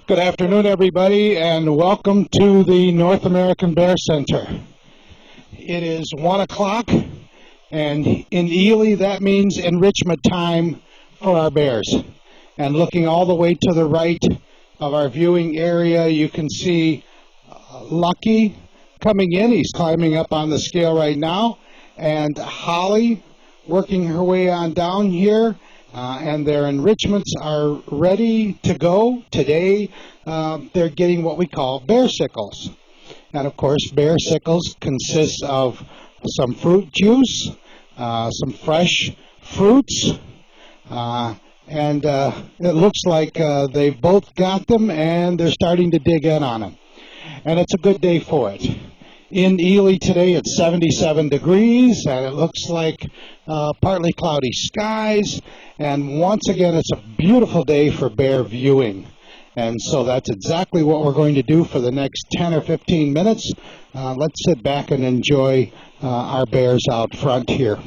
Good afternoon, everybody, and welcome to the North American Bear Center. It is 1 o'clock, and in Ely, that means enrichment time for our bears. And looking all the way to the right of our viewing area, you can see Lucky coming in. He's climbing up on the scale right now, and Holly working her way on down here. And their enrichments are ready to go. Today, they're getting what we call bear sickles. And of course, bear sickles consist of some fruit juice, some fresh fruits, and it looks like they've both got them and they're starting to dig in on them. And it's a good day for it. In Ely today, it's 77 degrees, and it looks like partly cloudy skies. And once again, it's a beautiful day for bear viewing. And so that's exactly what we're going to do for the next 10 or 15 minutes. Let's sit back and enjoy our bears out front here.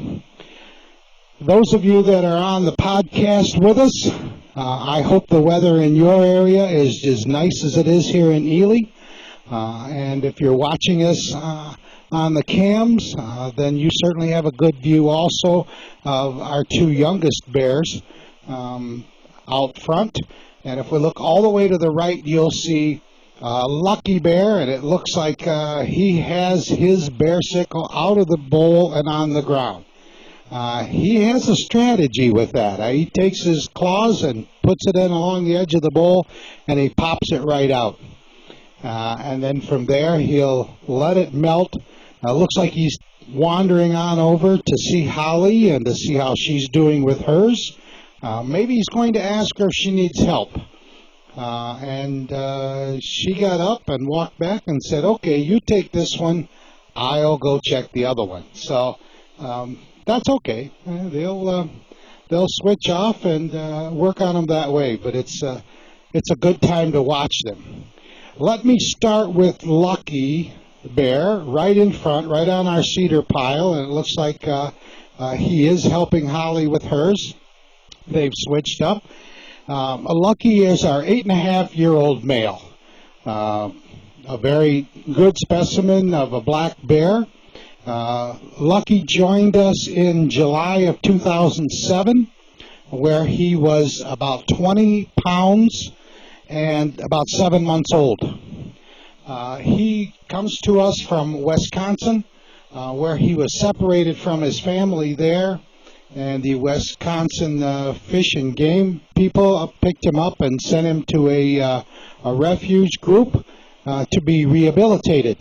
Those of you that are on the podcast with us, I hope the weather in your area is as nice as it is here in Ely. And if you're watching us on the cams, then you certainly have a good view also of our two youngest bears out front. And if we look all the way to the right, you'll see Lucky Bear, and it looks like he has his bear sickle out of the bowl and on the ground. He has a strategy with that. He takes his claws and puts it in along the edge of the bowl, and he pops it right out. And then from there, he'll let it melt. Looks like he's wandering on over to see Holly and to see how she's doing with hers. Maybe he's going to ask her if she needs help. And she got up and walked back and said, "Okay, you take this one. I'll go check the other one." So that's okay. They'll switch off and work on them that way. But it's a good time to watch them. Let me start with Lucky Bear right in front, right on our cedar pile, and it looks like he is helping Holly with hers. They've switched up. Lucky is our 8.5-year-old male, a very good specimen of a black bear. Lucky joined us in July of 2007, where he was about 20 pounds and about 7 months old. He comes to us from Wisconsin, where he was separated from his family there, and the Wisconsin Fish and Game people picked him up and sent him to a refuge group to be rehabilitated.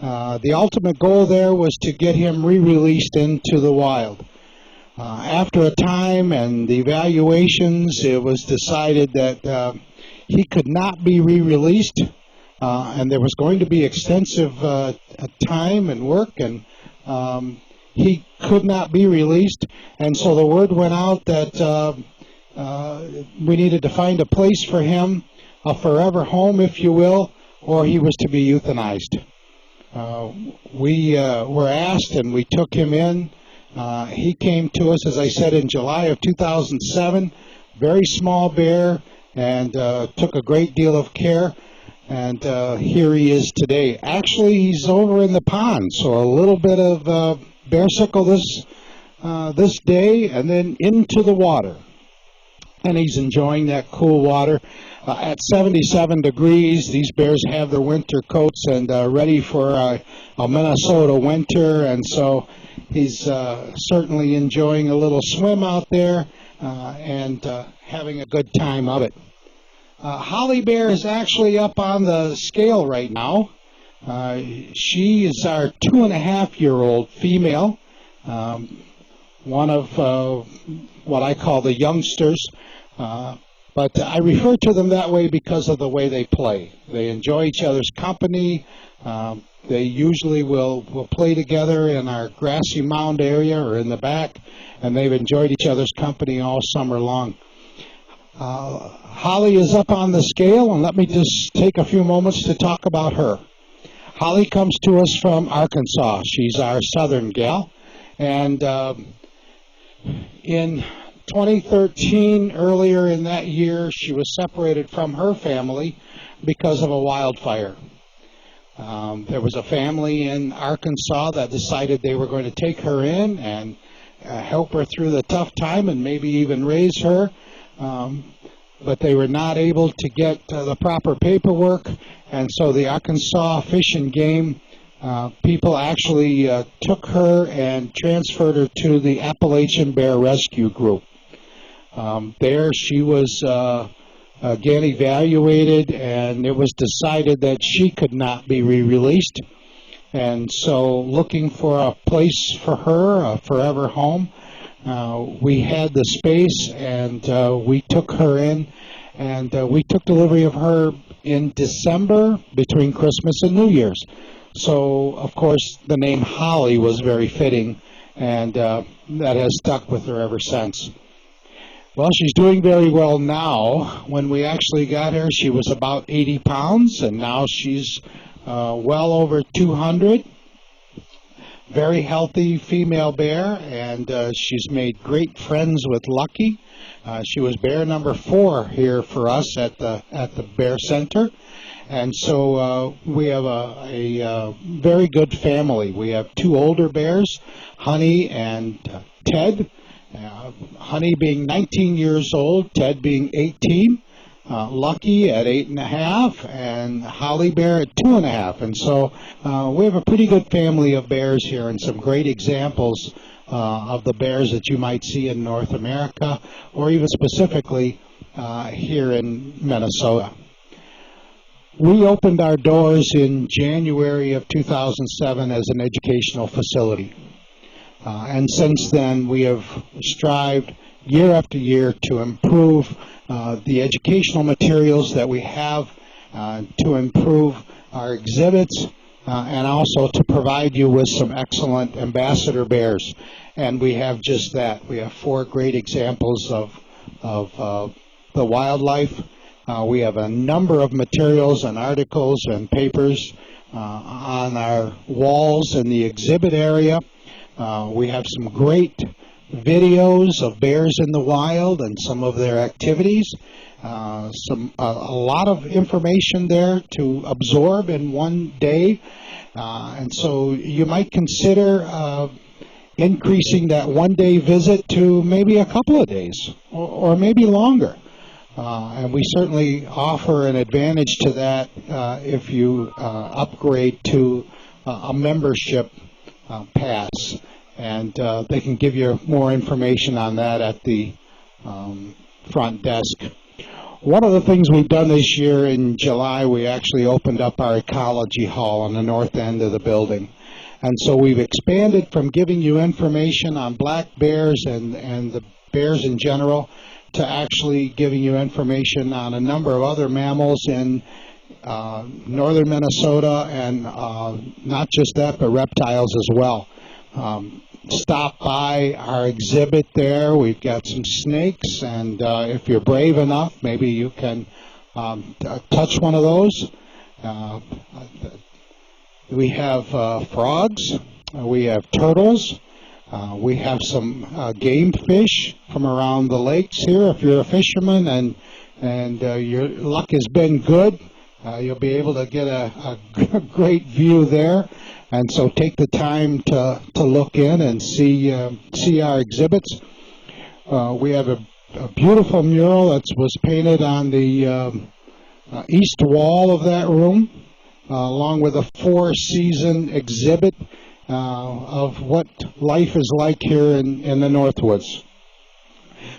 The ultimate goal there was to get him re-released into the wild. After a time and the evaluations, it was decided that he could not be re-released, and there was going to be extensive time and work, and he could not be released. And so the word went out that we needed to find a place for him, a forever home, if you will, or he was to be euthanized. We were asked, and we took him in. He came to us, as I said, in July of 2007, very small bear, and took a great deal of care, and here he is today. Actually, he's over in the pond, so a little bit of bear sickle this day, and then into the water, and he's enjoying that cool water. At 77 degrees, these bears have their winter coats and ready for a Minnesota winter, and so he's certainly enjoying a little swim out there and having a good time of it. Holly Bear is actually up on the scale right now. She is our 2.5-year-old female, one of what I call the youngsters, but I refer to them that way because of the way they play. They enjoy each other's company. They usually will play together in our grassy mound area or in the back, and they've enjoyed each other's company all summer long. Holly is up on the scale, and let me just take a few moments to talk about her. Holly comes to us from Arkansas. She's our southern gal, and in 2013, earlier in that year, she was separated from her family because of a wildfire. There was a family in Arkansas that decided they were going to take her in and help her through the tough time and maybe even raise her. But they were not able to get the proper paperwork, and so the Arkansas Fish and Game people actually took her and transferred her to the Appalachian Bear Rescue Group. There she was again evaluated, and it was decided that she could not be re-released. And so looking for a place for her, a forever home, we had the space, and we took her in, and we took delivery of her in December between Christmas and New Year's. So, of course, the name Holly was very fitting, and that has stuck with her ever since. Well, she's doing very well now. When we actually got her, she was about 80 pounds, and now she's well over 200. Very healthy female bear, and she's made great friends with Lucky. She was bear number 4 here for us at the Bear Center, and so we have a very good family. We have 2 older bears, Honey and Ted. Honey being 19 years old, Ted being 18. Lucky at 8.5, and Holly Bear at 2.5. And so we have a pretty good family of bears here, and some great examples of the bears that you might see in North America, or even specifically here in Minnesota. We opened our doors in January of 2007 as an educational facility. And since then, we have strived year after year to improve the educational materials that we have, to improve our exhibits, and also to provide you with some excellent ambassador bears. And we have just that. We have 4 great examples of the wildlife. We have a number of materials and articles and papers on our walls in the exhibit area. We have some great videos of bears in the wild and some of their activities. A lot of information there to absorb in one day. And so you might consider increasing that one-day visit to maybe a couple of days or maybe longer. And we certainly offer an advantage to that if you upgrade to a membership pass. And they can give you more information on that at the front desk. One of the things we've done this year in July, we actually opened up our ecology hall on the north end of the building. And so we've expanded from giving you information on black bears and the bears in general to actually giving you information on a number of other mammals in northern Minnesota, and not just that, but reptiles as well. Stop by our exhibit there. We've got some snakes, and if you're brave enough, maybe you can touch one of those. We have frogs. We have turtles. We have some game fish from around the lakes here. If you're a fisherman and your luck has been good, you'll be able to get a great view there. And so take the time to look in and see our exhibits. We have a beautiful mural that was painted on the east wall of that room, along with a 4-season exhibit of what life is like here in the Northwoods.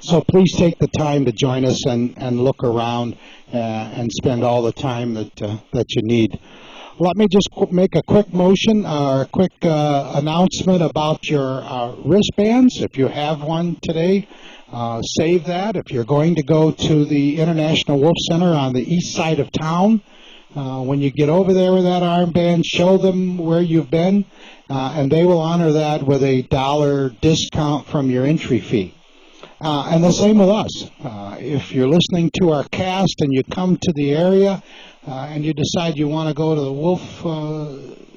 So please take the time to join us and look around and spend all the time that you need. Let me just make a quick motion or a quick announcement about your wristbands. If you have one today, save that. If you're going to go to the International Wolf Center on the east side of town, when you get over there with that armband, show them where you've been, and they will honor that with a $1 discount from your entry fee. And the same with us. If you're listening to our cast and you come to the area and you decide you want to go to the wolf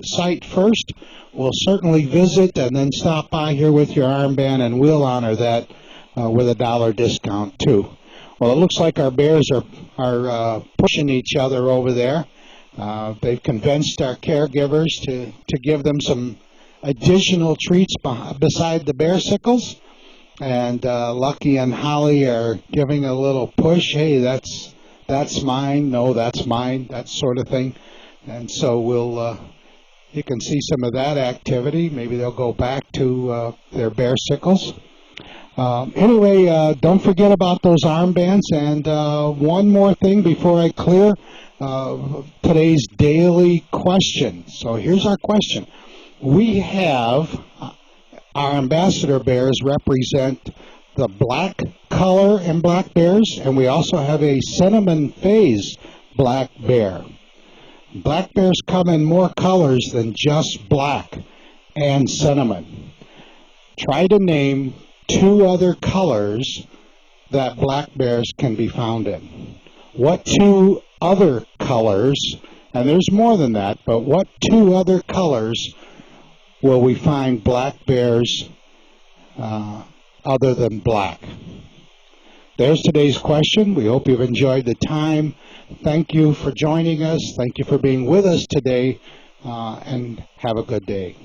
site first, we'll certainly visit and then stop by here with your armband, and we'll honor that with a $1 discount too. Well, it looks like our bears are pushing each other over there. They've convinced our caregivers to give them some additional treats beside the bearsicles. And Lucky and Holly are giving a little push. Hey, that's mine. No, that's mine. That sort of thing. And so you can see some of that activity. Maybe they'll go back to their bearsicles. Anyway, don't forget about those armbands. And one more thing before I clear today's daily question. So here's our question. We have our ambassador bears represent the black color in black bears, and we also have a cinnamon phase black bear. Black bears come in more colors than just black and cinnamon. Try to name 2 other colors that black bears can be found in. What 2 other colors, and there's more than that, but what 2 other colors will we find black bears other than black? There's today's question. We hope you've enjoyed the time. Thank you for joining us. Thank you for being with us today, and have a good day.